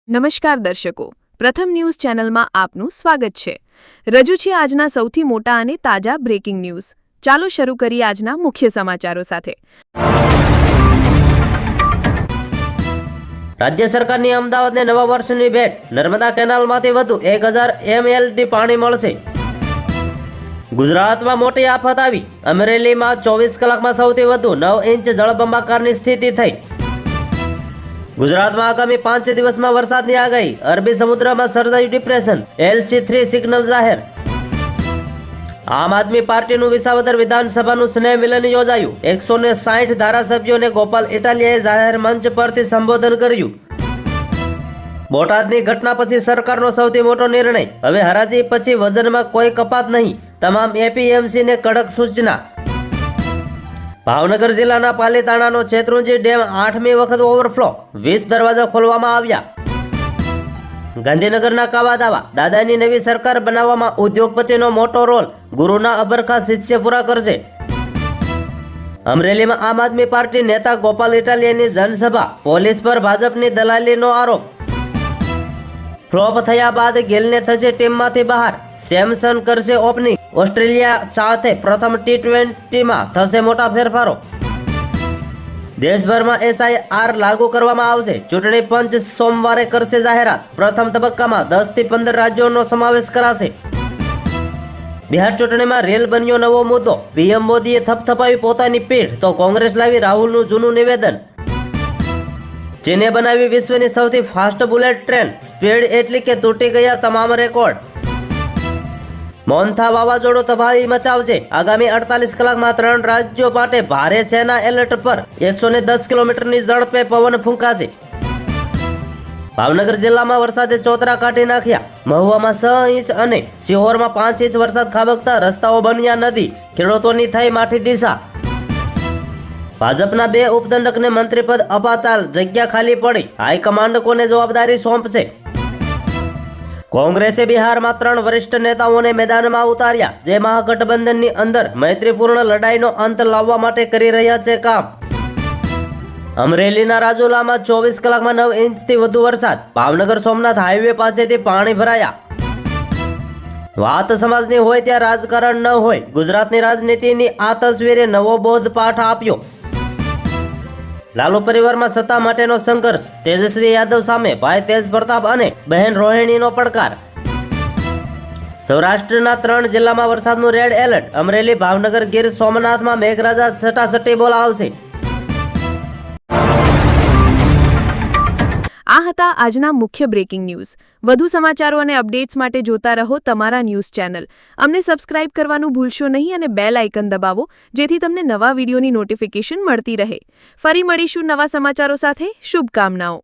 નમસ્કાર દર્શકો, પ્રથમ ન્યૂઝ ચેનલમાં આપનું સ્વાગત છે। રજૂ છે આજના સૌથી મોટા અને તાજા બ્રેકિંગ ન્યૂઝ। ચાલો શરૂ કરીએ આજના મુખ્ય સમાચારો સાથે। રાજ્ય સરકારની અમદાવાદને નવા વર્ષની ભેટ, નર્મદા કેનાલમાંથી વધુ 1000 MLD પાણી મળશે। ગુજરાતમાં મોટી આફત આવી, અમરેલીમાં 24 કલાકમાં સૌથી વધુ 9 ઇંચ જળબંબાકારની સ્થિતિ થઈ। ગુજરાતમાં આગામી 5 દિવસમાં વરસાદની આગાહી, અરબી સમુદ્રમાં સર્જાયું ડિપ્રેશન, LC3 સિગ્નલ જાહેર। આમ આદમી પાર્ટીનું વિસાવદર વિધાનસભાનું સ્નેહ મિલન યોજાયું। 160 ધારાસભ્યોને ગોપાલ ઇટાલિયાએ જાહેર મંચ પરથી સંબોધન કર્યું। બોટાદની ઘટના પછી સરકારનો સૌથી મોટો નિર્ણય, હવે હરાજી પછી વજનમાં કોઈ કપાત નહીં, તમામ APMCને કડક સૂચના। ભાવનગર જિલ્લાના પાલીતાણાનો શેત્રુંજી ડેમ 8મી વખત ઓવરફ્લો, 20 દરવાજા ખોલવામાં આવ્યા। ગાંધીનગરના કાવાદાવા, દાદાની નવી સરકાર બનાવવામાં ઉદ્યોગપતિનો મોટો રોલ, ગુરુના અબરખા શિષ્ય પૂરા કરશે। અમરેલીમાં આમ આદમી પાર્ટી નેતા ગોપાલ ઇટાલિયાની જનસભા, પોલીસ પર ભાજપની દલાલીનો આરોપ। ફ્લોપ થયા બાદ ગિલને થશે ટીમમાંથી બહાર, સેમસન કરશે ઓપનિંગ। ઓસ્ટ્રેલિયા સાથે પ્રથમ T20માં થશે મોટા ફેરફારો। દેશભરમાં SIR લાગુ કરવામાં આવશે, ચૂંટણી પંચ સોમવારે કરશે જાહેરાત। પ્રથમ તબક્કામાં 10 થી 15 રાજ્યોનો સમાવેશ કરાશે। બિહાર ચૂંટણીમાં રેલ બન્યો નવો મુદ્દો, PM મોદીએ થપથપાવી પોતાની પીઠ, તો કોંગ્રેસ લાવી રાહુલનું જૂનું નિવેદન। ચીને બનાવી વિશ્વની સૌથી ફાસ્ટ બુલેટ ટ્રેન, સ્પીડ એટલી કે તૂટી ગયા તમામ રેકોર્ડ। મોન્થા વાવાઝોડું તબાહી મચાવશે, આગામી 48 કલાકમાં 3 રાજ્યો માટે ભારે સેના એલર્ટ પર, 110 કિલોમીટરની ઝડપે પવન ફૂંકાશે। ભાવનગર જિલ્લામાં વરસાદે ચોતરા કાઢી નાખ્યા, મહુવામાં 6 ઇંચ અને સિહોરમાં 5 ઇંચ વરસાદ ખાબકતા રસ્તાઓ બન્યા નદી, ખેડૂતોની થઈ માઠી દિશા। ભાજપના 2 ઉપદંડકને મંત્રીપદ અપાતા જગ્યા ખાલી પડી, હાઈકમાન્ડ કોને જવાબદારી સોંપશે? કોંગ્રેસે બિહારમાં 3 વરિષ્ઠ નેતાઓને મેદાનમાં ઉતાર્યા, જે મહાગઠબંધનની અંદર મૈત્રીપૂર્ણ લડાઈનો અંત લાવવા માટે કરી રહ્યા છે કામ। અમરેલીના રાજુલામાં 24 કલાકમાં 9 ઇંચથી વધુ વરસાદ, ભાવનગર સોમનાથ હાઈવે પાસેથી પાણી ભરાયા। વાત સમાજની હોય ત્યાં રાજકારણ ન હોય, ગુજરાતની રાજનીતિની આ તસવીરે નવો બોધપાઠ આપ્યો। લાલુ પરિવારમાં સત્તા માટેનો સંઘર્ષ, તેજસ્વી યાદવ સામે ભાઈ તેજ પ્રતાપ અને બહેન રોહિણીનો પડકાર। સૌરાષ્ટ્રના 3 જિલ્લામાં વરસાદનું રેડ એલર્ટ, અમરેલી, ભાવનગર, ગીર સોમનાથમાં મેઘરાજા છટાછટી બોલાવશે। આ હતા આજના મુખ્ય બ્રેકિંગ ન્યૂઝ। વધુ સમાચારો અને અપડેટ્સ માટે જોતા રહો તમારા ન્યૂઝ ચેનલ। અમને સબસ્ક્રાઇબ કરવાનું ભૂલશો નહીં અને બેલ આઇકન દબાવો, જેથી તમને નવા વિડીયોની નોટિફિકેશન મળતી રહે। ફરી મળીશું નવા સમાચારો સાથે। શુભકામનાઓ।